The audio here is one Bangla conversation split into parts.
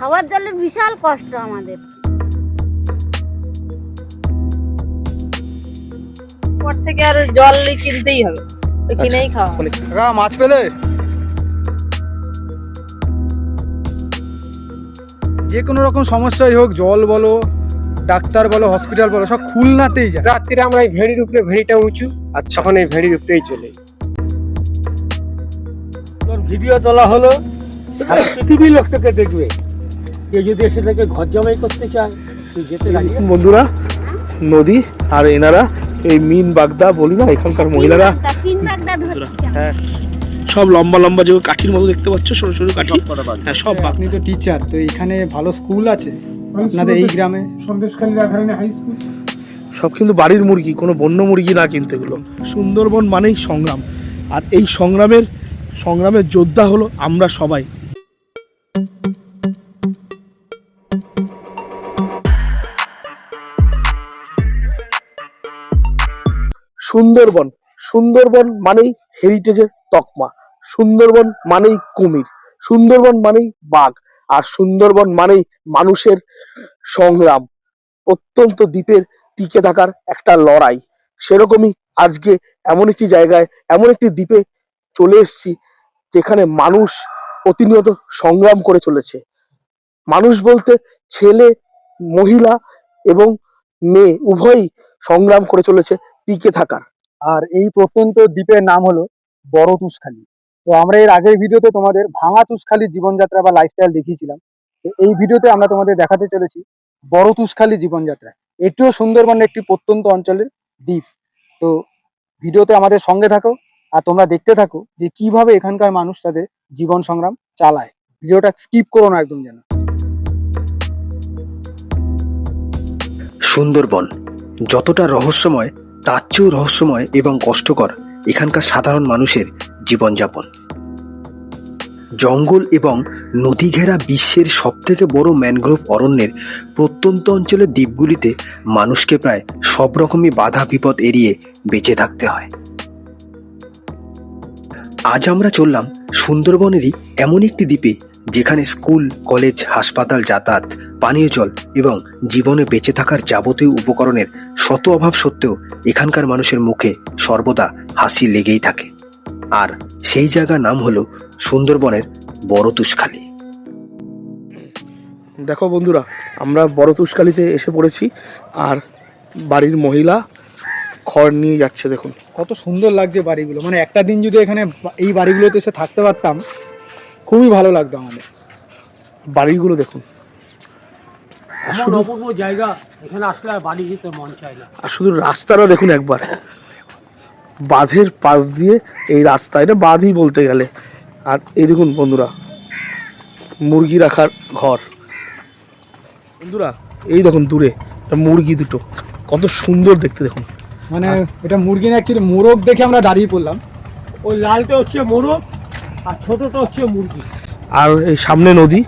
খাওয়ার জলের বিশাল কষ্ট আমাদের। পর থেকে আর জল কিনতেই হবে, কিনেই খাওয়া। কাকা মাছ পেলে? যে কোনো রকম সমস্যাই হোক, জল বলো, ডাক্তার বলো, হসপিটাল বলো, সব খুলনাতেই যায়। রাত্রিরে আমরা এই ভেড়ির উপরে, ভেড়িটা উঁচু, আচ্ছা, তখন এই ভেড়ির উপরেই চলে তোর ভিডিও তোলা হলো, সারা পৃথিবীর লোক তোকে দেখবে। কেউ যদি এসে থেকে ঘর জামাই করতে চায়, তুই যেতে রাজি। বন্ধুরা, নদী আর এনারা এই মিন বাগদা বলি না, এখানকার মহিলারা তিন বাগদা ধরছি। হ্যাঁ সব লম্বা লম্বা যে কাঠির মতো দেখতে পাচ্ছ, সরু সরু কাঠি। হ্যাঁ সব বাঘ। আপনি তো টিচার, তো এখানে ভালো স্কুল আছে আপনাদের এই গ্রামে? Sandeshkhali Radharani high school. সব কিন্তু বাড়ির মুরগি, কোনো বন্য মুরগি না কিন্তু এগুলো। সুন্দরবন মানেই সংগ্রাম, আর এই সংগ্রামের যোদ্ধা হলো আমরা সবাই। সুন্দরবন মানেই হেরিটেজের তকমা, সুন্দরবন মানেই কুমির, সুন্দরবন মানেই বাঘ, আর সুন্দরবন মানেই মানুষের সংগ্রাম, অত্যন্ত দ্বীপের টিকে থাকার একটা লড়াই। সেরকমই আজকে এমন একটি জায়গায়, এমন একটি দ্বীপে চলে এসেছি যেখানে মানুষ প্রতিনিয়ত সংগ্রাম করে চলেছে। মানুষ বলতে ছেলে, মহিলা এবং মেয়ে উভয়ই সংগ্রাম করে চলেছে টিকে থাকার। আর এই প্রত্যন্ত দ্বীপের নাম হলো বড় তুষখালী। তো আমরা এর আগের ভিডিওতে তোমাদের ভাঙা তুষখালীর জীবনযাত্রা বা লাইফস্টাইল দেখিয়েছিলাম। তো এই ভিডিওতে আমরা তোমাদের দেখাতে চলেছি বড় তুষখালী জীবনযাত্রা। এটিও সুন্দরবনের একটি প্রত্যন্ত অঞ্চলের দ্বীপ। তো ভিডিওতে আমাদের সঙ্গে থাকো, আর তোমরা দেখতে থাকো যে কিভাবে এখানকার মানুষ তাদের জীবন সংগ্রাম চালায়। ভিডিওটা স্কিপ করো না একদম যেন। সুন্দরবন যতটা রহস্যময়, তার চেয়েও রহস্যময় এবং কষ্টকর এখানকার সাধারণ মানুষের জীবনযাপন। জঙ্গল এবং নদী ঘেরা বিশ্বের সবথেকে বড় ম্যানগ্রোভ অরণ্যের প্রত্যন্ত অঞ্চলের দ্বীপগুলিতে মানুষকে প্রায় সব রকমই বাধা বিপদ এড়িয়ে বেঁচে থাকতে হয়। আজ আমরা চললাম সুন্দরবনেরই এমন একটি দ্বীপে যেখানে স্কুল, কলেজ, হাসপাতাল, যাতায়াত, পানীয় জল এবং জীবনে বেঁচে থাকার যাবতীয় উপকরণের শত অভাব সত্ত্বেও এখানকার মানুষের মুখে সর্বদা হাসি লেগেই থাকে। আর সেই জায়গার নাম হলো সুন্দরবনের বড় তুষখালী। দেখো বন্ধুরা, আমরা বড় তুষখালীতে এসে পড়েছি, আর বাড়ির মহিলা খড় নিয়ে যাচ্ছে। দেখুন কত সুন্দর লাগছে বাড়িগুলো, মানে একটা দিন যদি এখানে এই বাড়িগুলোতে এসে থাকতে পারতাম খুবই ভালো লাগতো আমাদের। বাড়িগুলো দেখুন, এমন অপূর্ব জায়গা, এখানে আসলে আর বাড়ি যেতে মন চায় না। আর শুধু রাস্তাটা দেখুন একবার, বাঁধের পাশ দিয়ে এই রাস্তা, এটা বাঁধই বলতে গেলে। আর এই দেখুন বন্ধুরা, মুরগি রাখার ঘর। বন্ধুরা এই দেখুন দূরে মুরগি দুটো, কত সুন্দর দেখতে দেখুন। মানে এটা মুরগি না, অ্যাকচুয়ালি মোরগ দেখে আমরা দাঁড়িয়ে পড়লাম। ওই লালটা হচ্ছে মোরগ আর ছোটটা হচ্ছে মুরগি। আর এই সামনে নদী,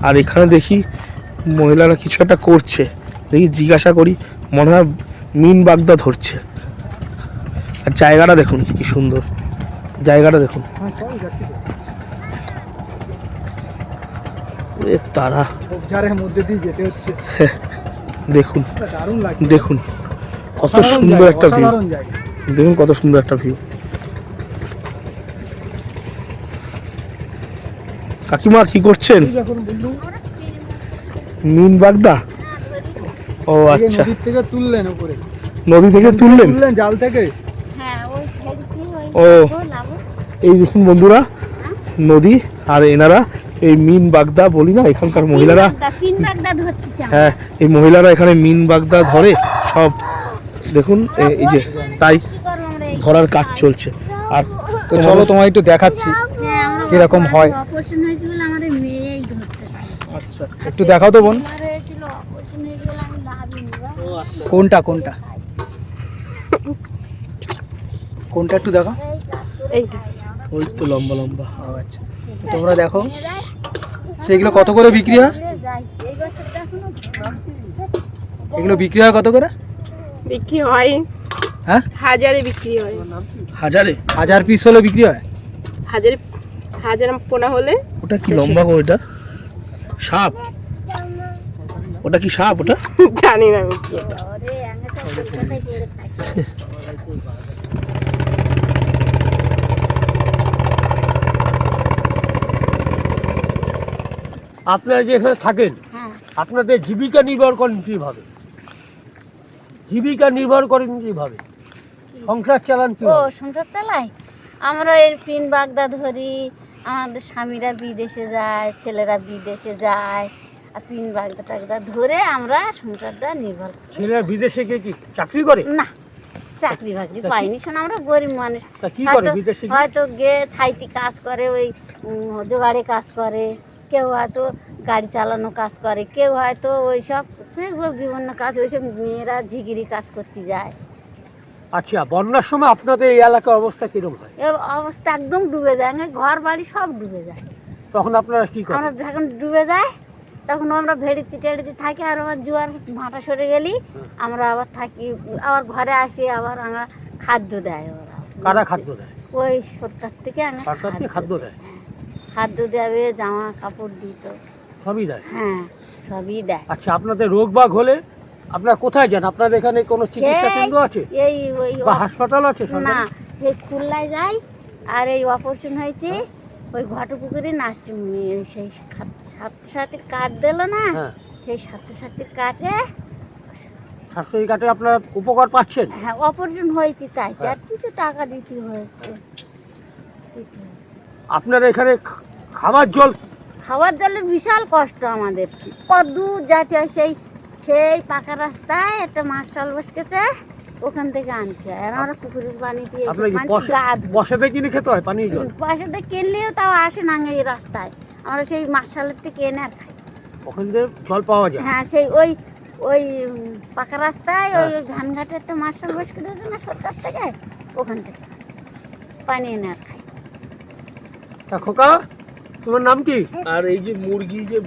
আর এখানে দেখি মহিলারা কিছু একটা করছে, দেখি জিজ্ঞাসা করি, মনে হয় মিন বাগদা ধরছে। আর জায়গাটা দেখুন কি সুন্দর, জায়গাটা দেখুন। এ তারা ঝোপঝাড়ের মধ্যে দিয়ে যেতে হচ্ছে, দেখুন দারুণ লাগছে। দেখুন কত সুন্দর একটা ভিউ, অসাধারণ জায়গা। দেখুন কত সুন্দর একটা ভিউ। কাকিমা কি করছেন? মিন বাগদা? ও আচ্ছা, নদীর থেকে তুললেন উপরে, নদী থেকে তুললেন জাল থেকে। হ্যাঁ, ওই ফেলছি, ও ওই লাবো। এই দেখুন বন্ধুরা, নদী আর এনারা এই মিন বাগদা বলি না, এখানকার মহিলারা। তিন বাগদা ধরছি। হ্যাঁ, এই মহিলারা এখানে মিন বাগদা ধরে সব। দেখুন এই যে তাই ধরার কাজ চলছে। আর তো চলো তোমায় একটু দেখাচ্ছি কিরকম হয়। অপারেশন হয়েছিল আমাদের মেয়েই ধরতেছে। আচ্ছা একটু দেখাও তো বোন, হয়েছিল অপারেশন হয়েছিল, আমি লাভিনি। কোনটা কোনটা কোনটা একটু দেখো। এইটা ওই তো লম্বা লম্বা। আচ্ছা, তো তোমরা দেখো সেগুলো কত করে বিক্রি হয়? যাই এই বছরটা এখনো এগুলো বিক্রি হয় কত করে? বিক্রি হয় হ্যাঁ, হাজারে বিক্রি হয়। হাজারে? 1000 পিস হলে বিক্রি হয়। হাজারে, হাজার পোনা হলে ওটা কি লম্বা গো? এটা সাপ, ওটা কি সাপ? ওটা জানি না আমি কি এটা। ওরে আমি তো কলকাতায় পড়ে থাকি। আপনারা যে এখানে থাকেন, হ্যাঁ আপনাদের জীবিকা নির্ভর করেন কিভাবে? জীবিকা নির্ভর করেন কিভাবে? সংসার চালান ও কিভাবে? সংসার চালাই আমরা এর পিন বাগদা ধরি, আমাদের স্বামীরা বিদেশে যায়, ছেলেরা বিদেশে যায়, আর পিন বাগদা টাগদা ধরে আমরা সংসারটা নির্ভর করি। ছেলেরা বিদেশে গিয়ে কি চাকরি করে? না চাকরি বাকরি তা কি- পাইনি, শোন আমরা গরিব মানুষ। তা কি করে হয়তো- বিদেশে গিয়ে? হয়তো গিয়ে ছাইতি কাজ করে, ওই জোগাড়ে কাজ করে, কেউ হয়তো গাড়ি চালানো কাজ করে, কেউ হয়তো ওই সব বিভিন্ন কাজ, ওইসব মেয়েরা ঝিগিরি কাজ করতে যায়। আচ্ছা, বন্যার সময় আপনাদের এই এলাকার অবস্থা কিরকম হয়? এ অবস্থা একদম ডুবে যায়, ঘর বাড়ি সব ডুবে যায়। তখন আপনারা কি করেন? আমরা যখন ডুবে যায় তখন আমরা ভেড়িতে টেড়িতে থাকি, আর আবার জোয়ার ভাটা সরে গেলি আমরা আবার থাকি, আবার ঘরে আসি, আবার আমরা খাদ্য দেয় ওরা। কারা খাদ্য দেয়? ওই সরকার থেকে আমরা সরকার থেকে খাদ্য দেয়? খাদ্য দেবে, জামা কাপড় দিত, সবই দেয়? হ্যাঁ সবই দেয়। আচ্ছা, আপনাদের রোগ বাগ হলে আপনারা কোথায় যান? আপনাদের এখানে কোনো চিকিৎসা কেন্দ্র আছে এই ওই বা হাসপাতাল আছে না, সরকারি? এই খুলনায় যাই, আর এই অপারেশন হয়েছে ওই ঘটপুকুরে নার্সিংহোমে, সেই স্বাস্থ্যসাথীর কার্ড দিল না, হ্যাঁ, সেই স্বাস্থ্যসাথীর কার্ডে স্বাস্থ্য কার্ডে আপনারা উপকার পাচ্ছেন? হ্যাঁ অপারেশন হয়েছে, তাই হ্যাঁ। আর কিছু টাকা দিতে হয়েছে। আপনারা এখানে খাবার জল? খাবার জলের বিশাল কষ্ট আমাদের, কত দূর যাতে হয়, সেই সেই পাকা রাস্তায় একটা মার্শাল বসকেছে, ওখান থেকে আনতে হয়, আর আমরা পুকুরের পানি দিয়ে আপনার কি বসাতে কিনে খেতে হয় পানীয় জল? পয়সাতে কিনলেও তাও আসে না এই রাস্তায়, আমরা সেই মার্শালের থেকে এনে আর খাই। ওখান থেকে জল পাওয়া যায়? হ্যাঁ সেই ওই ওই পাকা রাস্তায় ওই হ্যাঁ। ধানঘাটে একটা মার্শাল বসকে দিয়েছে না সরকার থেকে, ওখান থেকে পানি এনে আর খাই। তা খোকা, তোমার নাম কি? আর এই যে মুরগি যে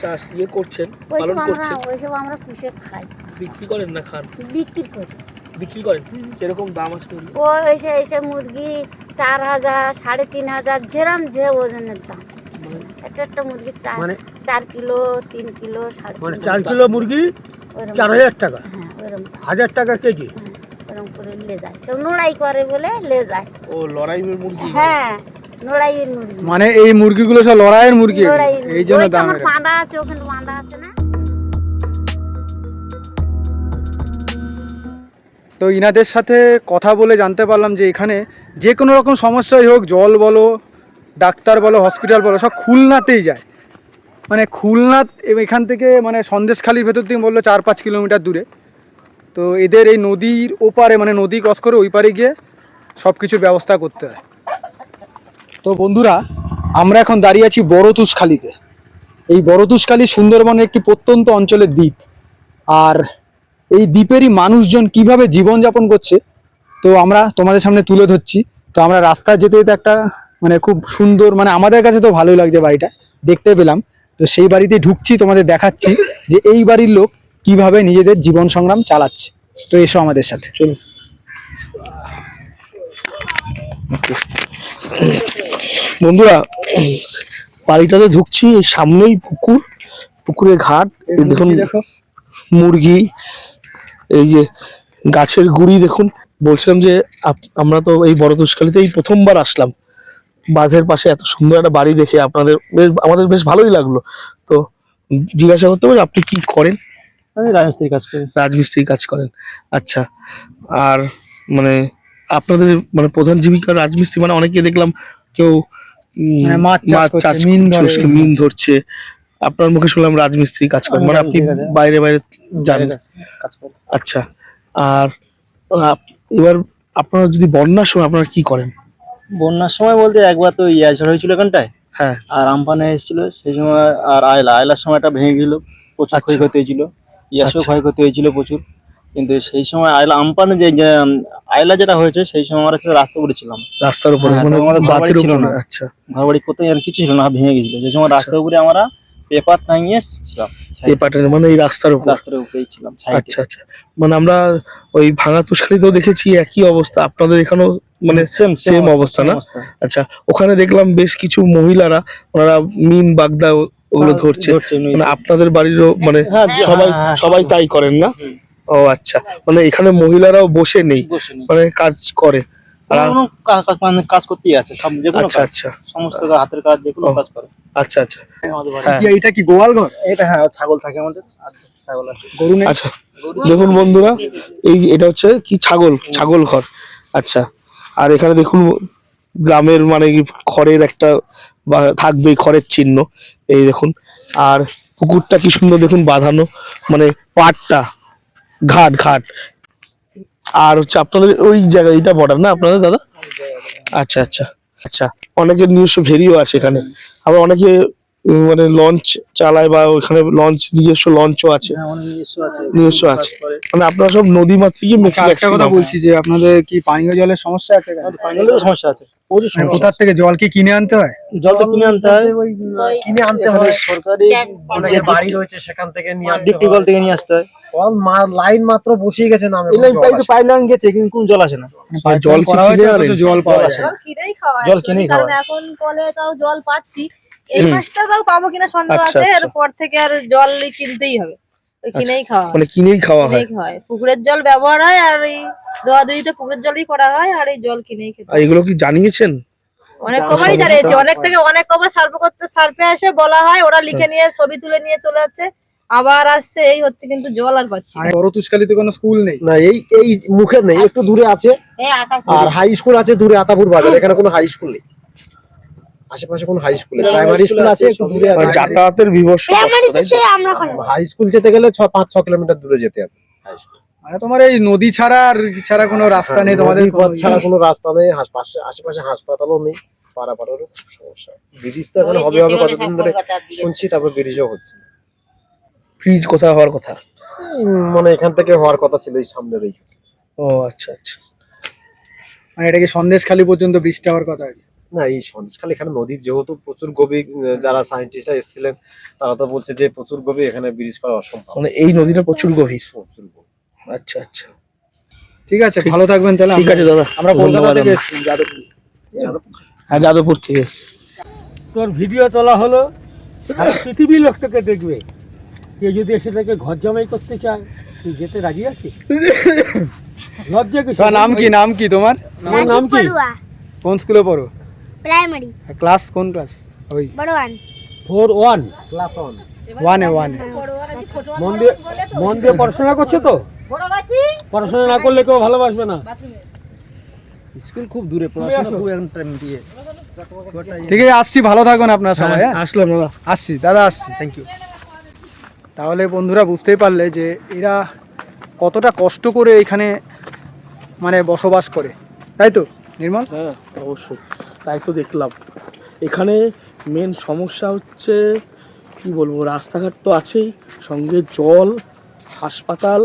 চাষ করছেন, ওইসব আমরা পুষে খাই, বিক্রি করেন না খান? বিক্রি করি। বিক্রি করেন? কিরকম দাম আছে? ও এসে এসে মুরগি 4000, 3500, যেরাম যে ওজনের দাম। একটা একটা মুরগি মানে 4 কিলো, 3 কিলো, 3.5 মানে কিলো, 4 কিলো মুরগি ওরম। 4000 টাকা? হ্যাঁ ওরম, 1000 টাকা কেজি? ওরম করে লে যায়, সব নোড়াই করে বলে লে যায়। ও লড়াইয়ের মুরগি? হ্যাঁ নোড়াইয়ের মুরগি, মানে এই মুরগিগুলো সব লড়াইয়ের মুরগি, নোড়াইয়ের এই মুরগি। জন্য ওই তো দাম আমার এরকম। বাঁধা আছে, ওখানে বাঁধা আছে না। তো ইনাদের সাথে কথা বলে জানতে পারলাম যে এখানে যে কোনো রকম সমস্যাই হোক, জল বলো, ডাক্তার বলো, হসপিটাল বলো, সব খুলনাতেই যায়। মানে খুলনা এখান থেকে মানে সন্দেশখালির ভেতর থেকে বললো 4-5 কিলোমিটার দূরে। তো এদের এই নদীর ওপারে, মানে নদী ক্রস করে ওই পারে গিয়ে সব কিছু ব্যবস্থা করতে হয়। তো বন্ধুরা, আমরা এখন দাঁড়িয়ে আছি বড়তুষখালিতে। এই বড়তুষখালি সুন্দরবনের একটি প্রত্যন্ত অঞ্চলের দ্বীপ, আর এই দ্বীপেরই মানুষজন কিভাবে জীবনযাপন করছে তো আমরা তোমাদের সামনে তুলে ধরছি। তো আমরা রাস্তায় যেতে যেতে একটা মানে খুব সুন্দর, মানে আমাদের কাছে তো ভালোই লাগছে বাড়িটা দেখতে পেলাম, তো সেই বাড়িতে ঢুকছি, তোমাদের দেখাচ্ছি যে এই বাড়ির লোক কিভাবে নিজেদের জীবন সংগ্রাম চালাচ্ছে। তো এসো আমাদের সাথে। বন্ধুরা, বাড়িটাতে ঢুকছি, এই সামনেই পুকুর, পুকুরে ঘাট, এই দেখুন মুরগি, এই যে গাছের গুড়ি দেখুন। বলছিলাম যে আমরা তো এই বড়তুষখালিতে এই প্রথমবার আসলাম, বাঁধের পাশে এত সুন্দর একটা বাড়ি দেখে আমাদের বেশ ভালোই লাগলো। তো জিজ্ঞাসা করতে পারি আপনি কি করেন? আমি রাজমিস্ত্রি কাজ করি। রাজমিস্ত্রি কাজ করেন, আচ্ছা। আর মানে আপনাদের মানে প্রধান জীবিকা রাজমিস্ত্রি? মানে অনেকে দেখলাম কেউ মানে মাছ চাষ করছে, মিন ধরছে, আপনার মুখে শুনলাম রাজমিস্ত্রি কাজ করেন, মানে আপনি বাইরে বাইরে যান? কাজ করি। আচ্ছা। আর এবার আপনারা যদি বন্যার সময় আপনারা কি করেন? বন্যার সময় বলতে একবার তো ঝড় হয়েছিল এখানটায়, হ্যাঁ, আর আমপানে এসেছিল সেই সময়, আর আয়লার সময়টা ভেঙে গেল, প্রচুর আচ্ছা। ক্ষয়ক্ষতি হয়েছিল, ইয়াসও আচ্ছা। ক্ষয়ক্ষতি হয়েছিল প্রচুর। কিন্তু সেই সময় আমপানে যে আয়লা যেটা হয়েছে সেই সময় আমরা রাস্তা উপরে ছিলাম, রাস্তার উপরে, হ্যাঁ, মানে তো আমাদের বাতির ঘরবাড়ি ছিল উপরে? না। আচ্ছা, ঘর বাড়ি কোথায় আর কিছু ছিল না, ভেঙে গেছিল। সেই সময় রাস্তার উপরে আমরা পেপার টাঙিয়ে ছিলাম, এই পাটের মানে এই রাস্তার উপর? রাস্তার উপরেই ছিলাম সাইডে। আচ্ছা আচ্ছা, মানে আমরা ওই ভাঙা তুষখালিতেও দেখেছি একই অবস্থা, আপনাদের এখানেও মানে সেম অবস্থা না? আচ্ছা, ওখানে দেখলাম বেশ কিছু মহিলারা, ওনারা মিন বাগদা ওগুলো ধরছে, মানে আপনাদের বাড়িরও মানে হ্যাঁ, সবাই হ্যাঁ, সবাই তাই করেন না? ও আচ্ছা, মানে এখানে মহিলারাও বসে নেই, মানে কাজ করে। আর মানে কাজ করতেই আছে, সব যেকোনো আচ্ছা কাজ, আচ্ছা সমস্ত হাতের কাজ যেকোনো ও। কাজ করে আচ্ছা আচ্ছা আমাদের বাড়ি। হ্যাঁ। এটা কি গোয়াল ঘর? এটা হ্যাঁ, ছাগল থাকে আমাদের, আচ্ছা ছাগল আছে। গরু নেই? আচ্ছা দেখুন বন্ধুরা, এটা হচ্ছে কি ছাগল ঘর। আচ্ছা, আর এখানে দেখুন গ্রামের মানে কি খড়ের একটা বা থাকবেই খড়ের চিহ্ন, এই দেখুন। আর পুকুরটা কি সুন্দর দেখুন বাঁধানো, মানে পাড়টা ঘাট ঘাট। আর হচ্ছে আপনাদের ওই জায়গায় এটা বর্ডার না আপনাদের দাদা? আচ্ছা আচ্ছা আচ্ছা, অনেকের নিজস্ব ভেরিও আছে এখানে, আবার অনেকে মানে লঞ্চ চালায় বা ওখানে নিজস্ব লঞ্চও আছে। হ্যাঁ, আমাদের নিজস্ব আছে, মানে আপনারা সব নদী মাতৃকই আচ্ছা, একটা কথা বলছি যে আপনাদের কি পানীয় জলের সমস্যা আছে এখানে? পানীয় সমস্যা আছে, প্রচুর মানে সমস্যা। কোথার থেকে জল কি কিনে আনতে হয়? জল তো কিনে আনতে হয়, কিনে আনতে এখানে হয়, সরকারি অনেকের বাড়ি রয়েছে সেখান থেকে নিয়ে আসতে ডিপটি কল থেকে নিয়ে আসতে হয়। কল লাইন মাত্র বসিয়ে গেছে নামে পাইপ লাইন গেছে কিন্তু কোন জল আসে না। আর জল করা হয়েছে অথচ জল পাওয়া যায় না। কিনেই খাওয়া জল কিনেই খাওয়া কারণ এখন কলে তাও জল পাচ্ছি, এই মাসটা তাও পাবো কিনা সন্দেহ আচ্ছা, আছে, আচ্ছা। এরপর থেকে আর জল কিনতেই হবে, ওই কিনেই খাওয়া হয়। মানে কিনেই খাওয়া হয়। কিনেই খাওয়া হয়, পুকুরের জল ব্যবহার হয়, আর এই ধোয়াধুয়িতে পুকুরের জলই করা হয়, আর এই জল কিনেই খেতে আর হয়। এগুলো কি জানিয়েছেন? অনেক কবারই জানিয়েছি, অনেক থেকে অনেক কবার সার্ভে আসে বলা হয়, ওরা লিখে নিয়ে ছবি তুলে নিয়ে চলে যাচ্ছে, আবার আসছে, এই হচ্ছে, কিন্তু জল আর পাচ্ছি না। আর বড় তুষকালিতে কোনো স্কুল নেই? না, এই মুখে নেই, একটু দূরে আছে। এই আতা আর হাই স্কুল আছে দূরে আতাপুর বাজার, এখানে কোনো হাই স্কুল নেই, আশেপাশে কোনো হাই স্কুল নেই। প্রাইমারি স্কুল আছে একটু দূরে মানে আছে। যাতায়াতের বিবর্ষ কষ্ট, তাই তো? হাই স্কুল যেতে গেলে 5-6 কিলোমিটার দূরে যেতে হবে হাই স্কুল। মানে তোমার এই নদী ছাড়া কোনো রাস্তা নেই তোমাদের? নদী পথ ছাড়া কোনো রাস্তা নেই, আশেপাশে হাসপাতালও নেই, পারাপারেরও খুব সমস্যা। ব্রিজ তো এখানে হবে কতদিন ধরে শুনছি, তারপর ব্রিজও হচ্ছে না। ফ্রিজ কোথায় হওয়ার কথা? মানে এখান থেকে হওয়ার কথা ছিল এই সামনের এই। ও আচ্ছা আচ্ছা। মানে এটা কি সন্দেশখালী পর্যন্ত বৃষ্টি হওয়ার কথা আছে? না, এই সন্দেশখালী এখানে নদীর যেহেতু প্রচুর গভীর, যারা সায়েন্টিস্টরা এসেছিলেন তারা তো বলছে যে প্রচুর গভীর, এখানে ব্রিজ করা অসম্ভব, মানে এই নদীটা প্রচুর গভীর। প্রচুর গভীর। আচ্ছা আচ্ছা, ঠিক আছে, ভালো থাকবেন তাহলে। ঠিক আছে দাদা, আমরা কলকাতা ধন্যবাদ থেকে আপনাকে। এসেছি, যাদবপুর। হ্যাঁ, যাদবপুর থেকে এসেছি। তোর ভিডিও তোলা হলো, সারা পৃথিবীর লোক তোকে দেখবে। কেউ যদি এসে থেকে ঘর জামাই করতে চায়, তুই যেতে রাজি আছিস? লজ্জা কিছু? তোমার নাম কি তোমার? আমার নাম কি? কোন স্কুলে পড়ো? প্রাইমারি ক্লাস কোন ক্লাস? ওই বড় ওয়ান 4-1। ক্লাস 1 ওয়ানে। মন দিয়ে পড়াশোনা করছো তো? পড়াশোনা না করলে কেউ ভালোবাসবে না। স্কুল খুব দূরে, পড়াশোনা খুব এখন টাইম দিয়ে। ঠিক আছে, আসছি, ভালো থাকুন আপনারা সবাই। হ্যাঁ, আসলাম দাদা। আসছি দাদা, আসছি, থ্যাংক ইউ। তাহলে বন্ধুরা বুঝতেই পারলে যে এরা কতটা কষ্ট করে এখানে মানে বসবাস করে, তাই তো নির্মল? হ্যাঁ অবশ্যই, তাই তো দেখলাম। এখানে মেন সমস্যা হচ্ছে কি বলবো, রাস্তাঘাট তো আছেই, সঙ্গে জল, হাসপাতাল,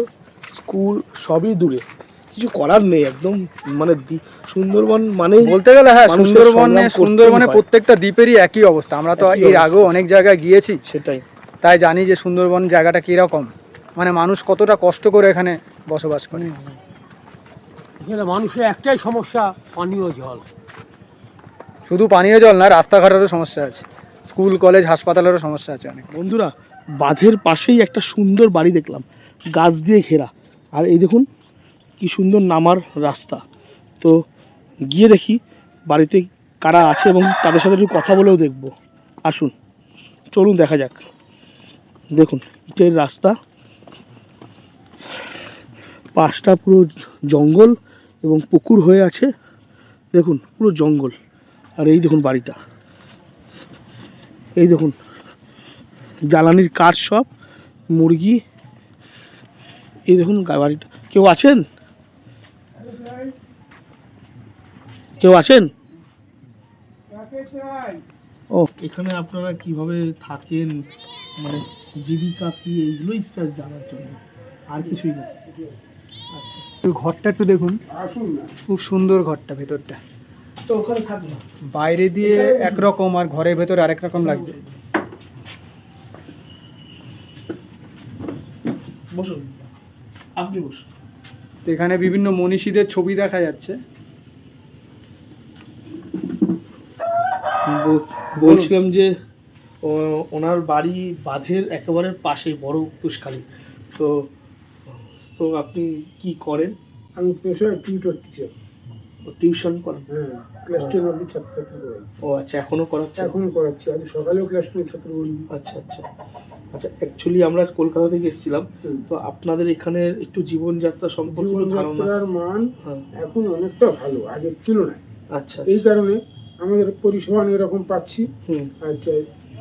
স্কুল সবই দূরে, কিছু করার নেই একদম। মানে সুন্দরবন মানে বলতে গেলে হ্যাঁ, মানুষের সংগ্রাম করতেই সুন্দরবনে হয়। প্রত্যেকটা দ্বীপেরই একই অবস্থা। আমরা তো একই এর অবস্থা। আগেও অনেক জায়গায় গিয়েছি, সেটাই। তাই জানি যে সুন্দরবন জায়গাটা কীরকম, মানে মানুষ কতটা কষ্ট করে এখানে বসবাস করে। এখানে মানুষের একটাই সমস্যা, পানীয় জল। শুধু পানীয় জল না, রাস্তাঘাটেরও সমস্যা আছে, স্কুল কলেজ হাসপাতালেরও সমস্যা আছে অনেক। বন্ধুরা, বাঁধের পাশেই একটা সুন্দর বাড়ি দেখলাম, গাছ দিয়ে ঘেরা। আর এই দেখুন কি সুন্দর নামার রাস্তা। তো গিয়ে দেখি বাড়িতে কারা আছে এবং তাদের সাথে একটু কথা বলেও দেখবো। আসুন, চলুন দেখা যাক। দেখুন ইটের রাস্তা, পাশটা পুরো জঙ্গল এবং পুকুর হয়ে আছে। দেখুন পুরো জঙ্গল। আর এই দেখুন বাড়িটা, এই দেখুন জ্বালানির কাঠ, সব মুরগি। এই দেখুন বাড়িটা। কেউ আছেন? ও, এখানে আপনারা কিভাবে থাকেন, মানে জীবিকা কি, এইগুলোই জানার জন্য, আর কিছুই না। আচ্ছা, ঘরটা একটু দেখুন, খুব সুন্দর ঘরটা, ভেতরটা তো ওখানে থাকবো, বাইরে দিয়ে একরকম আর ঘরের ভেতরে আরেক রকম লাগছে। বসুন, আপনি বসুন। তো এখানে বিভিন্ন মনীষীদের ছবি দেখা যাচ্ছে। বলছিলাম যে ওনার বাড়ি বাঁধের একেবারে পাশে বড় তুষখালী। তো তো আপনি কি করেন? আমি পেশায় টিউটর টিচার। টিউশন করেন? হ্যাঁ, ক্লাস 10 অবধি ছাত্রছাত্রী করাই। ও আচ্ছা, এখনো করাচ্ছেন? এখনো করাচ্ছি, আজ সকালেও ক্লাস 10 ছাত্র করি। আচ্ছা আচ্ছা আচ্ছা, অ্যাকচুয়ালি আমরা কলকাতা থেকে এসেছিলাম, তো আপনাদের এখানে একটু জীবনযাত্রা সম্পর্কে একটু ধারণা। জীবনযাত্রার মান হ্যাঁ। এখন অনেকটা ভালো আগের তুলনায়। আচ্ছা, এই কারণে আমাদের পরিষেবা অনেক রকম পাচ্ছি। হুম, আচ্ছা,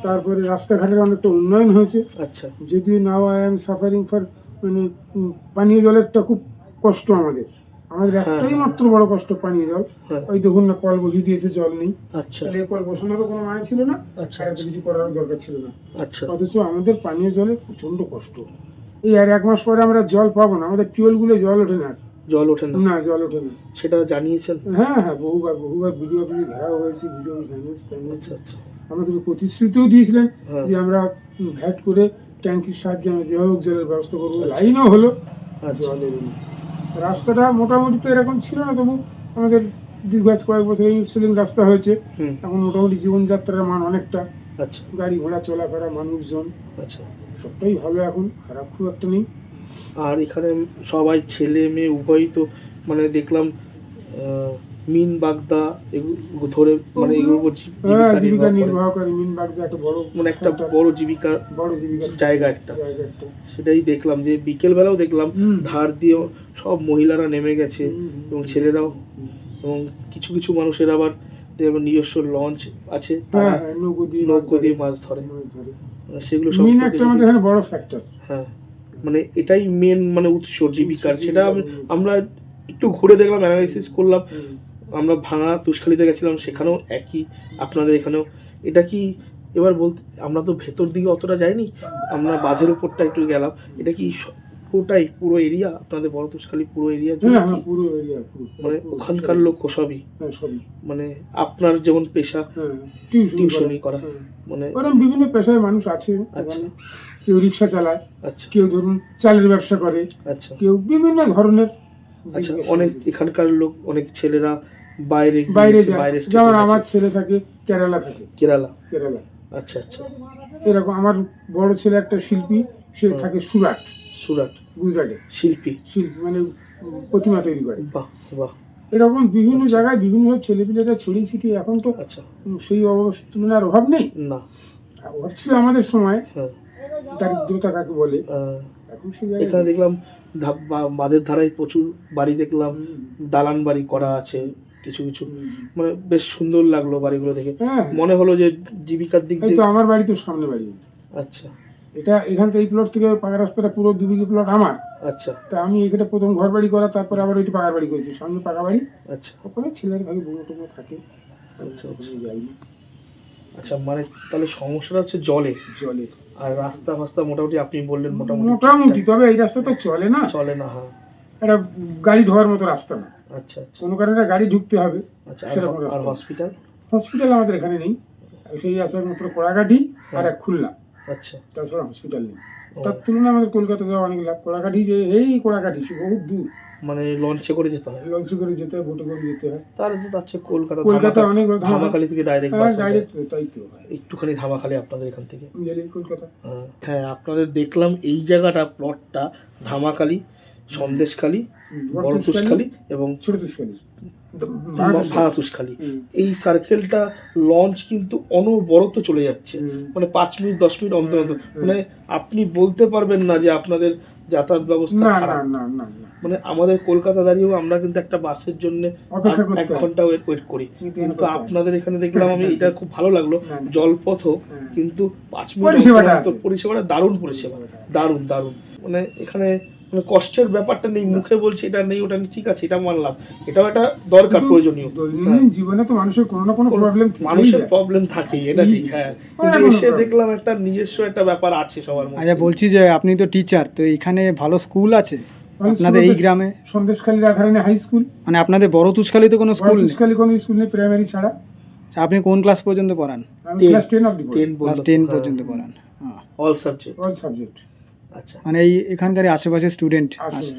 তারপরে রাস্তাঘাটের অনেকটা উন্নয়ন হয়েছে। আচ্ছা, যদিও now I am suffering for মানে পানীয় জলেরটা খুব কষ্ট আমাদের একটাই মাত্র বড় কষ্ট পানীয় জল। হ্যাঁ, ওই দেখুন না, কল বসিয়ে দিয়েছে, জল নেই। আচ্ছা, তাহলে এই কল বসানোরও কোনো মানে ছিল না, আচ্ছা, আর একটা কিছু করার দরকার ছিল না। আচ্ছা, অথচ আমাদের পানীয় জলে প্রচন্ড কষ্ট। এই আর 1 মাস পরে আমরা জল পাবো না, আমাদের টিউবওয়েলগুলো জল ওঠে না। জল ওঠে না? না, জল ওঠে না। সেটা জানিয়েছেন? হ্যাঁ হ্যাঁ, বহুবার ভিডিও অফিসে ঘেরাও হয়েছে, ভিডিও আচ্ছা আচ্ছা, আমাদেরকে প্রতিশ্রুতিও দিয়েছিলেন হ্যাঁ, যে আমরা ভ্যাট করে ট্যাঙ্কির সাহায্যে আমরা যেভাবে হোক জলের ব্যবস্থা করবো। আচ্ছা। লাইনও হলো, আচ্ছা, জল এলো না। রাস্তাটা মোটামুটি তো এরকম ছিল না, তবু আমাদের দীর্ঘ আজ কয়েক বছর এই সিলিং রাস্তা হয়েছে। হুম, এখন মোটামুটি জীবনযাত্রার মান অনেকটা, আচ্ছা, গাড়ি ঘোড়া চলাফেরা, মানুষজন আচ্ছা। সবটাই ভালো, এখন খারাপ খুব একটা নেই। আর এখানে সবাই ছেলে মেয়ে উভয়ই তো মানে দেখলাম মিন বাগদা এগুলো ধরে মানে এগুলোর উপর হ্যাঁ, জীবিকা জীবিকা নির্বাহ করে। মিন বাগদা একটা বড় মানে একটা বড় জীবিকা জায়গা একটা, একটা। সেটাই দেখলাম যে বিকেল বেলাও দেখলাম ধার দিয়ে সব মহিলারা নেমে গেছে এবং ছেলেরাও, এবং কিছু কিছু মানুষের আবার দেখবেন নিজস্ব লঞ্চ আছে, তারা হ্যাঁ, নৌকো দিয়ে মাছ ধরে। সেগুলো সব মিন একটা আমাদের এখানে বড় ফ্যাক্টর। হ্যাঁ, মানে এটাই মেন মানে উৎস জীবিকার। সেটা আমরা একটু ঘুরে দেখলাম, অ্যানালাইসিস করলাম। আমরা ভাঙা তুষখালীতে গেছিলাম, সেখানেও একই, আপনাদের এখানেও। এটা কি এবার বলতে, আমরা তো ভেতর দিকে অতটা যাইনি, আমরা বাঁধের উপরটা একটু গেলাম। এটা কি পুরোটাই পুরো এরিয়া আপনাদের বড় তুষখালী পুরো এরিয়া? হ্যাঁ, পুরো এরিয়া, মানে ওখানকার লোক সবই সবই মানে আপনার যেমন পেশা টিউশনি করা, মানে ওরকম বিভিন্ন পেশায় মানুষ আছে আচ্ছা, এখানে। কেউ রিক্সা চালায়, আচ্ছা, কেউ ধরুন চালের ব্যবসা করে, আচ্ছা, কেউ বিভিন্ন ধরনের। আচ্ছা। অনেক এখানকার লোক, অনেক ছেলেরা বাইরে বাইরে গিয়েছে, যায়, বাইরে যেমন state এ আমার আছে। ছেলে থাকে কেরালা, কেরালা। আচ্ছা। আচ্ছা, এরকম আমার বড় ছেলে একটা শিল্পী, সে থাকে সুরাট, গুজরাটে। শিল্পী মানে প্রতিমা তৈরি করে। বাহ বাহ। এরকম বিভিন্ন জায়গায় বিভিন্ন ছেলেপিলেরা ছড়িয়ে ছিটিয়ে। এখন তো আচ্ছা, সেই তুলনার অভাব নেই, না অভাব ছিল আমাদের সময়, হ্যাঁ, দারিদ্রতা কাকে বলে। এখন সেই জায়গায় এখানে দেখলাম বাঁধের ধারায় প্রচুর বাড়ি দেখলাম, দালান বাড়ি করা আছে কিছু কিছু, মানে বেশ সুন্দর লাগলো বাড়িগুলো দেখে। হ্যাঁ, মনে হলো যে জীবিকার দিক এই দিয়ে। তো আমার বাড়ি তো সামনে বাড়ি। আচ্ছা এটা এখান থেকে এই প্লট থেকে পাকা রাস্তাটা পুরো 2 বিঘে প্লট আমার। আচ্ছা তা আমি এখানে প্রথম ঘর বাড়ি করা, তারপরে আবার ওই পাকা বাড়ি করেছি, সামনে পাকা বাড়ি। আচ্ছা ওখানে ছেলের ভাগে বড় টুকরো থাকে। আচ্ছা, ওখানে যাইনি। আচ্ছা, মানে তাহলে সমস্যাটা হচ্ছে জলের, জলের আর রাস্তা ফাস্তা মোটামুটি আপনি বললেন মোটামুটি, তবে এই রাস্তা তো চলে না, চলে না। হ্যাঁ, এটা গাড়ি ঢোকার মতো রাস্তা না। আচ্ছা আচ্ছা কোনো কারণে গাড়ি ঢুকতে হবে, আচ্ছা। সেরকম আর রাস্তা। হসপিটাল? হসপিটাল আমাদের এখানে নেই, সেই আছে মাত্র কড়াকাঠি আর এক খুলনা, আচ্ছা, তাছাড়া হসপিটাল নেই। ও, তার তুলনায় আমাদের কলকাতা যাওয়া অনেক লাভ। কড়াকাঠি যে এই কড়াকাঠি সে বহুত দূর, মানে লঞ্চে করে যেতে হয়? লঞ্চে করে যেতে হয়, বোটে করে যেতে হয়। তাহলে তো তার চেয়ে কলকাতা অনেক ধামাখালি থেকে ডাইরেক্ট বাস ডাইরেক্ট, তাই তো একটুখানি ধামাখালি আপনাদের এখান থেকে। গেলে কলকাতা। হ্যাঁ, আপনাদের দেখলাম এই জায়গাটা প্লটটা ধামাখালি, সন্দেশখালি, বড় তুষখালী এবং ছোট তুষখালী, ভাঙা তুষখালী, এই সার্কেলটা লঞ্চ কিন্তু অনবরত চলে যাচ্ছে, মানে 5 মিনিট 10 মিনিট অন্তর অন্তর। মানে আপনি বলতে পারবেন না যে আপনাদের যাতায়াত ব্যবস্থা না খারাপ। না না না, মানে আমাদের কলকাতা দাঁড়িয়েও আমরা কিন্তু একটা বাসের জন্য অপেক্ষা 1 ঘন্টা ওয়েট করি, কিন্তু আপনাদের এখানে দেখলাম আমি, এটা খুব ভালো লাগলো। না, না। জলপথও কিন্তু 5 মিনিট পরিষেবাটা আছে। পরিষেবাটা দারুণ পরিষেবা, দারুণ দারুণ। মানে এখানে মানে কষ্টের ব্যাপারটা নেই, মুখে বলছি এটা নেই ওটা নেই, ঠিক আছে, এটা মানলাম, এটাও একটা দরকার, কিন্তু প্রয়োজনীয়। দৈনন্দিন জীবনে তো মানুষের কোনো না কোনো প্রবলেম মানুষের প্রবলেম থাকেই, এটা ঠিক। হ্যাঁ, কিন্তু এসে দেখলাম একটা নিজস্ব একটা ব্যাপার আছে সবার মধ্যে। আচ্ছা, বলছি যে আপনি তো টিচার, তো এখানে ভালো স্কুল আছে আপনাদের এই গ্রামে? সন্দেশখালী রাধারানী হাই স্কুল, মানে আপনাদের বড় তুষখালীতে কোনো স্কুল নেই? তুষখালী কোনো স্কুল নেই, প্রাইমারি ছাড়া। আচ্ছা, আপনি কোন ক্লাস পর্যন্ত পড়ান? আমি ক্লাস 10 অবধি পড়ি, 10 ক্লাস 10 পর্যন্ত পড়ান? All subject. All subject. আচ্ছা, মানে এই এখানকার আশেপাশে স্টুডেন্ট আছে?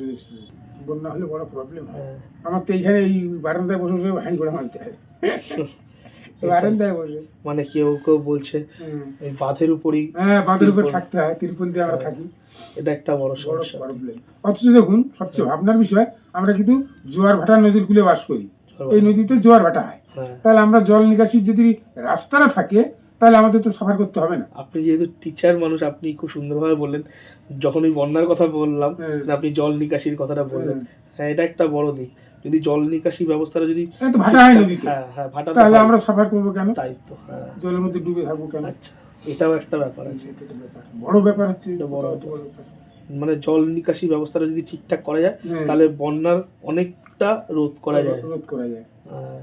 বন্যা হলে বড় প্রবলেম হয় আমার তো। এইখানে এই বারান্দায় বসে বসে হাঁড়ি করে মারতে হয়। বারান্দায় বসে। মানে কেউ কেউ বলছে হুম। এই বাঁধের উপরই হ্যাঁ, বাঁধের উপর তিরপল। থাকতে হয়, তিরপল দিয়ে আমরা থাকি, এটা একটা বড় বড় সমস্যা। প্রবলেম। অথচ দেখুন সবচেয়ে ভাবনার বিষয়, আমরা কিন্তু জোয়ার ভাটা নদীর কূলে বাস করি, এই নদীতে জোয়ার ভাটা হয়, হ্যাঁ। তাহলে আমরা জল নিকাশির যদি রাস্তাটা থাকে তাহলে আমাদের তো সাফার করতে হবে না। আপনি যেহেতু টিচার মানুষ, আপনি খুব সুন্দরভাবে বললেন। যখন ওই বন্যার কথা বললাম, হ্যাঁ। আপনি জল নিকাশির কথাটা বললেন। হ্যাঁ, এটা একটা বড় দিক। যদি জল নিকাশি ব্যবস্থাটা যদি এই তো ভাটা হয় নদীতে, হ্যাঁ হ্যাঁ ভাটা তো তাহলে হয়। আমরা সাফার করবো কেন? তাই তো, হ্যাঁ। জলের মধ্যে ডুবে থাকবো কেন? আচ্ছা, এটাও একটা ব্যাপার আছে। এটা একটা ব্যাপার, বড় ব্যাপার হচ্ছে এটা বড় এটা বড় ব্যাপার। মানে জল নিকাশি ব্যবস্থাটা যদি ঠিকঠাক করা যায়, হ্যাঁ, তাহলে বন্যার অনেকটা রোধ করা যায়। রোধ করা যায়। হ্যাঁ,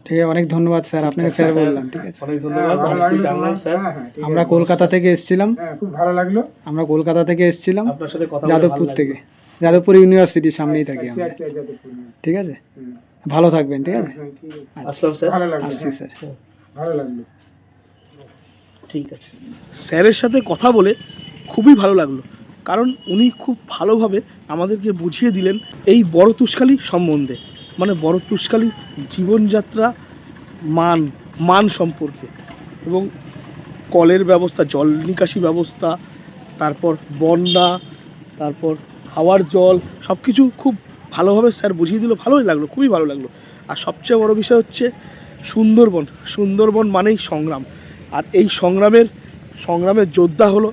ঠিক আছে, অনেক ধন্যবাদ স্যার, আপনাকে ঠিক আছে, স্যার স্যার। বললাম। ঠিক আছে, অনেক হ্যাঁ, ধন্যবাদ। ভালো আজকে লাগলো জানলাম তোমার। স্যার, হ্যাঁ, হ্যাঁ, ঠিক আমরা আছে। কলকাতা থেকে এসেছিলাম, হ্যাঁ, খুব ভালো লাগলো। আমরা কলকাতা থেকে এসেছিলাম, আপনার সাথে কথা বলে যাদবপুর ভালো থেকে, লাগলো। যাদবপুর ইউনিভার্সিটির সামনেই থাকি আচ্ছা, আমরা। আচ্ছা, যাদবপুর। ঠিক আছে, হুম। ভালো থাকবেন। ঠিক হ্যাঁ, আছে, হ্যাঁ, ঠিক আছে। আসলাম স্যার। ভালো লাগলো, আসছি হ্যাঁ, স্যার। ভালো লাগলো। ঠিক আছে। স্যারের সাথে কথা বলে খুবই ভালো লাগলো, কারণ উনি খুব ভালোভাবে আমাদেরকে বুঝিয়ে দিলেন এই বড় তুষখালী সম্বন্ধে, মানে বড় তুষখালীর জীবনযাত্রা, মান সম্পর্কে, এবং কলের ব্যবস্থা, জল নিকাশি ব্যবস্থা, তারপর বন্যা, তারপর খাওয়ার জল, সব কিছু খুব ভালোভাবে স্যার বুঝিয়ে দিল। ভালোই লাগলো, খুবই ভালো লাগলো। আর সবচেয়ে বড় বিষয় হচ্ছে সুন্দরবন মানেই সংগ্রাম, আর এই সংগ্রামের যোদ্ধা হলো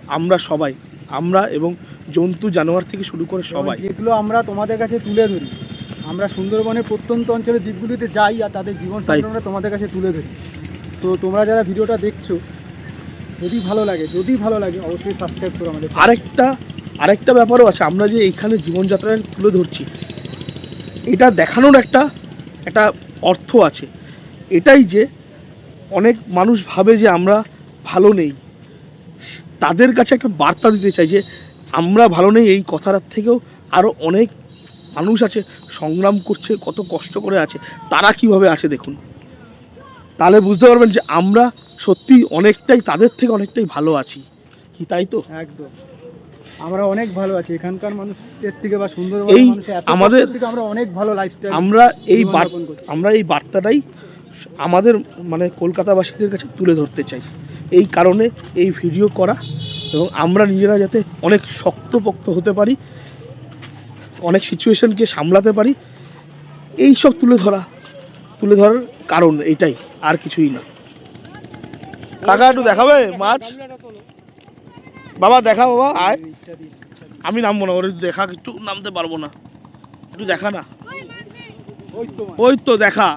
আমরা এবং জন্তু জানোয়ার থেকে শুরু করে সবাই। যেগুলো আমরা তোমাদের কাছে তুলে ধরি, আমরা সুন্দরবনের প্রত্যন্ত অঞ্চলের দ্বীপগুলিতে যাই আর তাদের জীবন তাই। সংগ্রামটা তোমাদের কাছে তুলে ধরি। তো তোমরা যারা ভিডিওটা দেখছো, যদি ভালো লাগে অবশ্যই সাবস্ক্রাইব করো আমাদের চ্যানেল। আরেকটা ব্যাপারও আছে, আমরা যে এইখানে জীবনযাত্রাটা তুলে ধরছি, এটা দেখানোর একটা অর্থ আছে। এটাই যে অনেক মানুষ ভাবে যে আমরা ভালো নেই, তাদের কাছে একটা বার্তা দিতে চাই যে আমরা ভালো নেই, এই কথাটার থেকেও আরও অনেক মানুষ আছে সংগ্রাম করছে, কত কষ্ট করে আছে, তারা কিভাবে আছে দেখুন, তাহলে বুঝতে পারবেন যে আমরা সত্যি তাদের থেকে অনেকটাই ভালো আছি কি, তাই তো? একদম, আমরা অনেক ভালো আছি এখানকার মানুষের থেকে, বা সুন্দরবনের মানুষের আমাদের থেকে আমরা অনেক ভালো লাইফস্টাইল আমরা জীবনযাপন করছি। এই বার্তাটাই আমাদের মানে কলকাতাবাসীদের কাছে তুলে ধরতে চাই। এই কারণে এই ভিডিও করা, এবং আমরা নিজেরা যাতে অনেক শক্তপোক্ত হতে পারি, অনেক সিচুয়েশনকে সামলাতে পারি, এই সব তুলে ধরার কারণ এটাই, আর কিছুই না। কাকা একটু দেখাবে মাছ? বাবা দেখা, বাবা আয়। আমি নামবো না, ওর দেখা, একটু নামতে পারবো না, একটু দেখা না। ওই তো দেখা,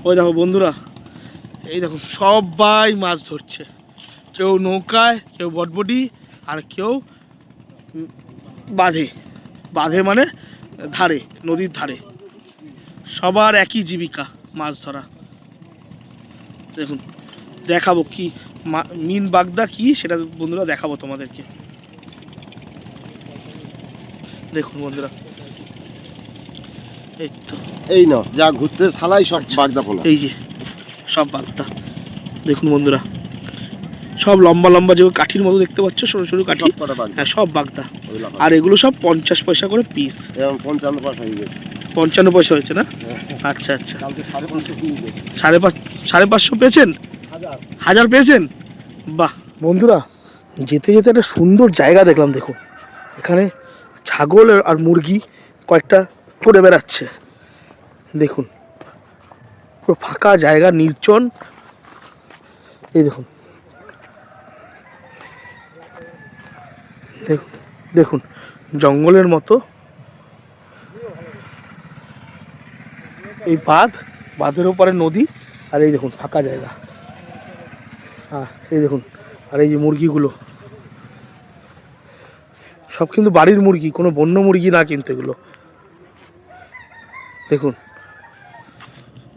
ওই দেখো বন্ধুরা, এই দেখো সবাই মাছ ধরছে, কেউ নৌকায়, কেউ বটবটি, আর কেউ বাঁধে মানে ধারে, নদীর ধারে। সবার একই জীবিকা, মাছ ধরা। দেখুন, দেখাবো কি মিন বাগদা কি সেটা বন্ধুরা দেখাবো তোমাদেরকে। দেখুন বন্ধুরা, এই তো, এই নাও যা ঘুরতে থালাই সব বাগদা পোনা। এই যে সব বাগদা, দেখুন বন্ধুরা, সব লম্বা লম্বা যে কাঠির মতো দেখতে পাচ্ছ, সরু সরু কাঠি, হ্যাঁ সব বাগদা। আর এগুলো সব 50 পয়সা করে পিস। 55 পয়সা হয়ে গেছে। 55 পয়সা হয়েছে না? আচ্ছা আচ্ছা, কালকে 550 কিনবে। 550 পেয়েছেন? 1000 পেয়েছেন? বাহ বন্ধুরা, যেতে যেতে একটা সুন্দর জায়গা দেখলাম। দেখুন, এখানে ছাগল আর মুরগি কয়েকটা চড়ে বেড়াচ্ছে। দেখুন, পুরো ফাঁকা জায়গা, নির্জন। এই দেখুন, দেখুন জঙ্গলের মতো এই বাঁধের ওপারে নদী, আর এই দেখুন ফাঁকা জায়গা, আর এই দেখুন, আর এই যে মুরগিগুলো সব কিন্তু বাড়ির মুরগি, কোনো বন্য মুরগি না কিন্তু এগুলো। দেখুন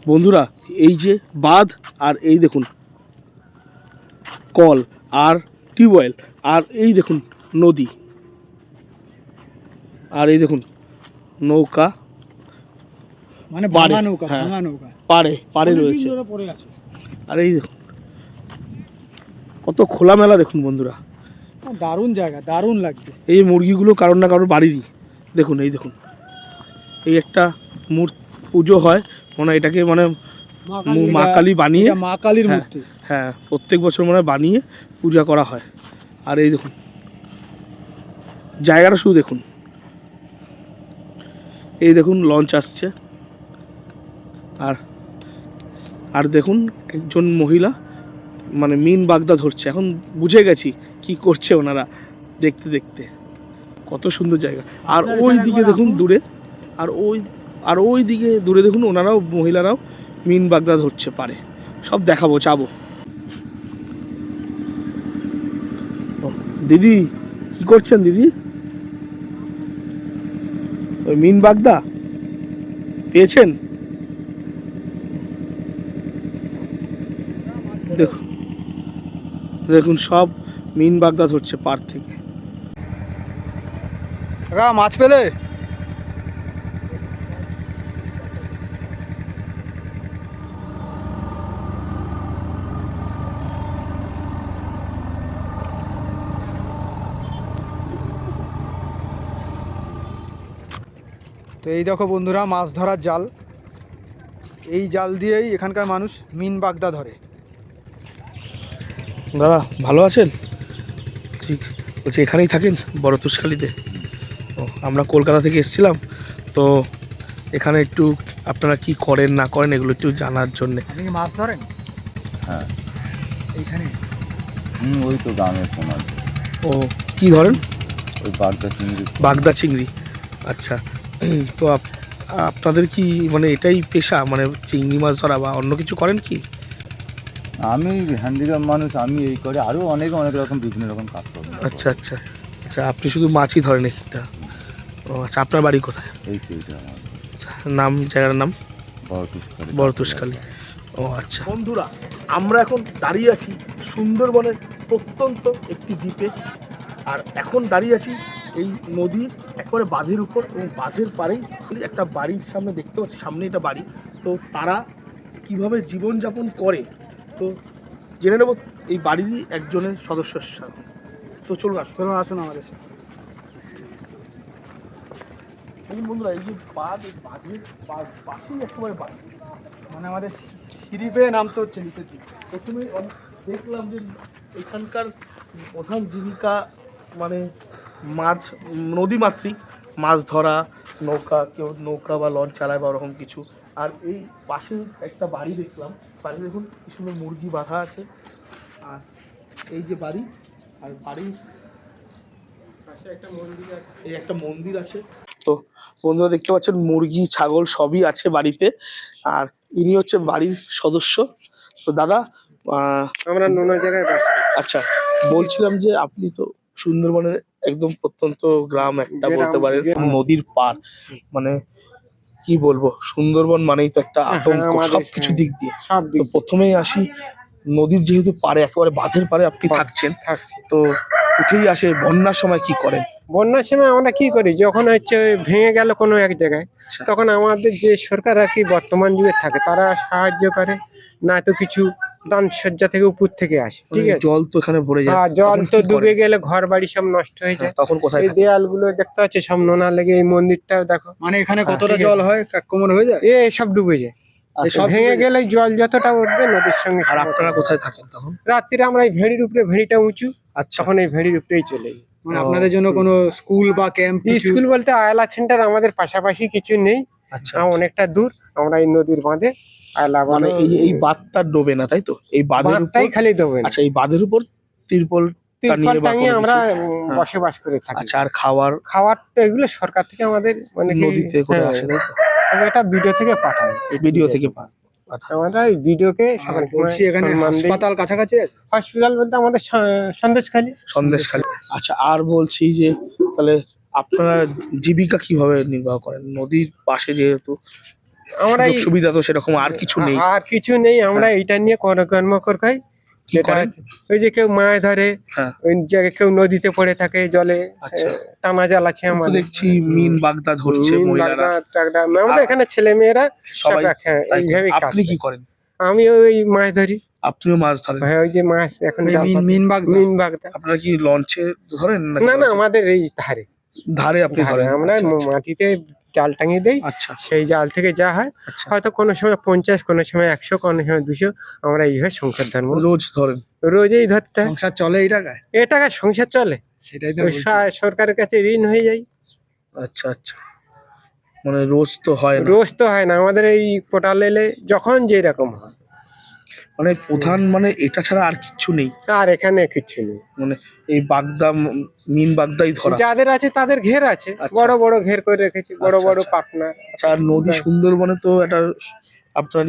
বন্ধুরা, এই যে বাঁধ, আর এই দেখুন কল আর টিউবওয়েল, আর এই দেখুন নদী, আর এই দেখুন নৌকা, মানে পাড়ে, ভাঙা নৌকা, হ্যাঁ। ভাঙা নৌকা পাড়ে রয়েছে। পড়ে আছে। আর এই দেখুন কত খোলামেলা, দেখুন বন্ধুরা, দারুণ জায়গা, দারুণ লাগছে। এই মুরগিগুলো কারোর না কারোর বাড়িরই। দেখুন, এই দেখুন, এই একটা পুজো হয় মনে হয় এটাকে মানে মা কালী বানিয়ে, এটা মা কালীর হ্যাঁ, মূর্তি। হ্যাঁ প্রত্যেক বছর মনে হয় বানিয়ে পূজা করা হয়। আর এই দেখুন জায়গাটা শুধু দেখুন, এই দেখুন লঞ্চ আসছে, আর আর দেখুন একজন মহিলা মানে মিন বাগদা ধরছে। এখন বুঝে গেছি কি করছে ওনারা, দেখতে দেখতে কত সুন্দর জায়গা। আর ওই দিকে দেখুন দূরে, আর ওই দিকে দূরে দেখুন ওনারাও মহিলারাও মিন বাগদা ধরছে পারে। সব দেখাবো, যাবো। ও, দিদি কি করছেন দিদি? ওই মিন বাগদা পেয়েছেন? দেখুন দেখুন সব মিন বাগদা ধরছে পার থেকে। মাছ পেলে? তো এই দেখো বন্ধুরা, মাছ ধরার জাল। এই জাল দিয়েই এখানকার মানুষ মিন বাগদা ধরে। দাদা ভালো আছেন? বলছি এখানেই থাকেন বড় তুষখালীতে? ও, আমরা কলকাতা থেকে এসেছিলাম, তো এখানে একটু আপনারা কি করেন না করেন এগুলো একটু জানার জন্যে। আপনি কি মাছ ধরেন? হ্যাঁ, এইখানে ওই তো গ্রামের কোনায় ও কি ধরেন? ওই বাগদা চিংড়ি। বাগদা চিংড়ি, আচ্ছা। তো আপনাদের কি মানে এটাই পেশা, মানে চিংড়ি মাছ ধরা, বা অন্য কিছু করেন কি? আমি হ্যান্ডিক্যাপ মানুষ, আমি এই করে আরও অনেক রকম বিভিন্ন রকম কাজ করি। আচ্ছা আচ্ছা আচ্ছা, আপনি শুধু মাছই ধরেন একটা? ও আচ্ছা, আপনার বাড়ি কোথায়? এই তো এটা আমার আচ্ছা, নাম, জায়গার নাম? বড় তুষখালী। বড় তুষখালী। ও আচ্ছা। বন্ধুরা, আমরা এখন দাঁড়িয়ে আছি সুন্দরবনের প্রত্যন্ত একটি দ্বীপে, আর এখন দাঁড়িয়ে আছি এই নদীর একবারে বাঁধের উপর, এবং বাঁধের পাড়েই একটা বাড়ির সামনে দেখতে পাচ্ছি, সামনে এটা বাড়ি। তো তারা কিভাবে জীবনযাপন করে তো জেনে নেব এই বাড়িরই একজনের সদস্যের সাথে। তো চলুন আসুন আমাদের সাথে। দেখুন বন্ধুরা, এই যে বাঁধ, এই বাঁধের পাশেই একেবারে বাড়ি, মানে আমাদের সিঁড়ি পেয়ে নামতে হচ্ছে নিচে। প্রথমে দেখলাম যে এখানকার প্রধান জীবিকা মানে মাছ, নদীমাতৃক মাছ ধরা, নৌকা, কেউ নৌকা বা লঞ্চ চালায় বা ওরকম কিছু। আর এই পাশে একটা বাড়ি দেখলাম, বাড়ি দেখুন কি সুন্দর মুরগি বাঁধা আছে। আর এই যে বাড়ি, আর বাড়ির পাশে একটা মন্দির আছে, এই একটা মন্দির আছে। তো বন্ধুরা দেখতে পাচ্ছেন মুরগি ছাগল সবই আছে বাড়িতে। আর ইনি হচ্ছে বাড়ির সদস্য। তো দাদা, আমরা নোনা জায়গায় বাস করি। আচ্ছা, বলছিলাম যে আপনি তো সুন্দরবনের একদম প্রত্যন্ত গ্রাম একটা বলতে পারেন, নদীর পার, মানে কি বলবো, সুন্দরবন মানেই তো একটা আতঙ্ক সবকিছু দিক দিয়ে। তো প্রথমেই আসি, নদীর যেহেতু পারে, একেবারে বাঁধের পারে আপনি থাকছেন, তো উঠেই আসে বন্যার সময় কি করেন? বন্যার সময় আমরা কি করি, যখন হচ্ছে ওই ভেঙে গেল কোনো এক জায়গায়, তখন আমাদের যে সরকার আর কি বর্তমান যুগে থাকে তারা সাহায্য করে, না তো কিছু দান সজ্জা থেকে উপর থেকে আসে, ঠিক আছে। জল তো এখানে ভরে যায়, জল তখন তো কি ডুবে করেন? গেলে ঘর বাড়ি সব নষ্ট হয়ে যায়। তখন কোথায় এই থাকেন? দেয়ালগুলো দেখতে পাচ্ছি সব নোনা লেগে, এই মন্দিরটাও দেখো, মানে এখানে হ্যাঁ, কতটা ঠিক জল আছে। হয়, কাকমন হয়ে যায়? সব ডুবে যায়, সব ভেঙে গেলে জল যতটা উঠবে নদীর সঙ্গে। আর আপনারা কোথায় থাকেন তখন? রাত্রিরে আমরা এই ভেড়ির উপরে, ভেড়িটা উঁচু, আচ্ছা, তখন এই ভেড়ির উপরেই চলে যাই। মানে আপনাদের জন্য কোনো স্কুল বা ক্যাম্প? স্কুল বলতে আয়লা সেন্টার আমাদের পাশাপাশি কিছু নেই, আচ্ছা, অনেকটা দূর। আমরা এই নদীর বাঁধে আয়লা মানে এই বাঁধটা ডোবে না, তাই তো? এই বাঁধের উপর, বাঁধটাই খালি দেবে না, আচ্ছা, এই বাঁধের উপর তিরপল তিরপল টাঙিয়ে আমরা হ্যাঁ। বসবাস করে থাকি। আচ্ছা, আর খাওয়ারটা এগুলো সরকার থেকে আমাদের মানে কি, নদীতে করে হ্যাঁ, আসে, তাই তো? এটা ভিডিও থেকে পাঠায়, ভিডিও থেকে পাঠায়। আমরা এই ভিডিওকে আর বলছি এখানে হাসপাতাল কাছাকাছি আছে? হসপিটাল বলতে আমাদের সন্দেশখালী। সন্দেশখালী। আচ্ছা, আর বলছি যে তাহলে আপনারা জীবিকা কিভাবে নির্বাহ করেন? নদীর পাশে যেহেতু, আমরা সুযোগ সুবিধা তো সেরকম আর কিছু নেই। আর কিছু নেই, আমরা এইটা নিয়ে কর্ম খাই। কি যেটা করেন? ওই যে কেউ মাছ ধরে, হ্যাঁ। ওই জায়গায় কেউ নদীতে পড়ে থাকে জলে, আচ্ছা। টানা জাল আছে আমি তো আমাদের, দেখছি মিন বাগদা ধরছে মিন, মহিলারা, বাগদা, টাগদা। আমাদের এখানে ছেলে মেয়েরা সবাই হ্যাঁ, তাই করে। এইভাবেই কাজ আপনি কি করে। করেন? আমি ওই মাছ ধরি, আপনিও মাছ ধরেন? হ্যাঁ, ওই যে মাছ এখন ওই জাল পাতা। মিন বাগদা? মিন বাগদা। আপনারা কি লঞ্চে ধরেন? না না, আমাদের এই ধারে ধারে আপনি ধরেন? আমরা আচ্ছা, আচ্ছা। মাটিতে জাল টাঙিয়ে দেই। আচ্ছা সেই জাল থেকে যা হয় আচ্ছা, হয়তো কোনো সময় 50, কোনো সময় 100, কোনো সময় 200, আমরা এইভাবে সংসার ধর্ম রোজ ধরেন? রোজই ধরতে হয়। সংসার চলে এই টাকায়? এ টাকায় সংসার চলে, সেটাই তো ওই বলছি। সরকারের কাছে ঋণ হয়ে যায়। আচ্ছা আচ্ছা, মানে রোজ তো হয় না? রোজ তো হয় না, আমাদের এই কোটাল এলে যখন যেরকম হয়। মানে প্রধান মানে এটা ছাড়া আর কিছু নেই? আর এখানে কিছু নেই, মানে এই বাগদা মিন বাগদাই ধরা? যাদের আছে তাদের ঘের আছে, আচ্ছা। বড় বড় ঘের করে রেখেছি, বড় আচ্ছা, বড় আচ্ছা। পার্টনার। আচ্ছা, আর নদী সুন্দরবনে তো একটা আপনার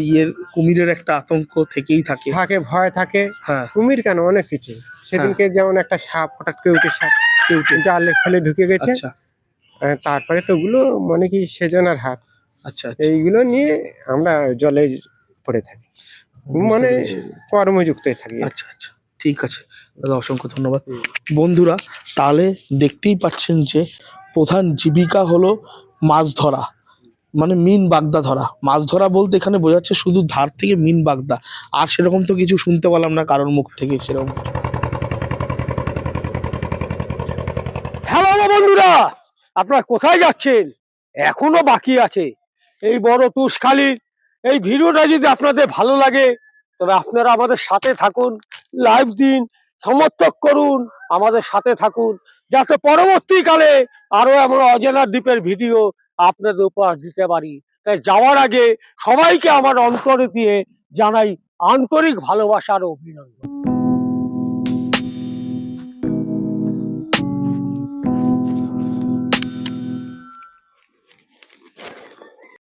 কুমিরের একটা আতঙ্ক থেকেই থাকে। থাকে, ভয় থাকে। হ্যাঁ কুমির কেন, অনেক কিছু। সেদিনকে যেমন একটা সাপ, হঠাৎ কেউটে সাপ জালের ফেলে ঢুকে গেছে। আচ্ছা তারপরে তো ওগুলো মানে কি সেজনার হাত, আচ্ছা আচ্ছা, এইগুলো নিয়ে আমরা জলে পড়ে থাকি, বুঝতে মানে পেরেছি। কর্মযুক্ত থাকি। আচ্ছা আচ্ছা, ঠিক আছে দাদা, অসংখ্য ধন্যবাদ। বন্ধুরা, তাহলে দেখতেই পাচ্ছেন যে প্রধান জীবিকা হলো মাছ ধরা, মানে মিন বাগদা ধরা। মাছ ধরা বলতে এখানে বোঝাচ্ছে শুধু ধার থেকে মিন বাগদা, আর সেরকম তো কিছু শুনতে পেলাম না কারোর মুখ থেকে সেরকম। হ্যালো বন্ধুরা, আপনারা কোথায় যাচ্ছেন? এখনো বাকি আছে এই বড় তুষখালীর এই ভিডিওটা। যদি আপনাদের ভালো লাগে তবে আপনারা আমাদের সাথে থাকুন, লাইভ দিন, সমর্থক করুন, আমাদের সাথে থাকুন, যাতে পরবর্তীকালে আরো এমন অজানা দ্বীপের ভিডিও আপনাদের উপহার দিতে পারি। তাই যাওয়ার আগে সবাইকে আমার অন্তরে দিয়ে জানাই আন্তরিক ভালোবাসার অভিনন্দন।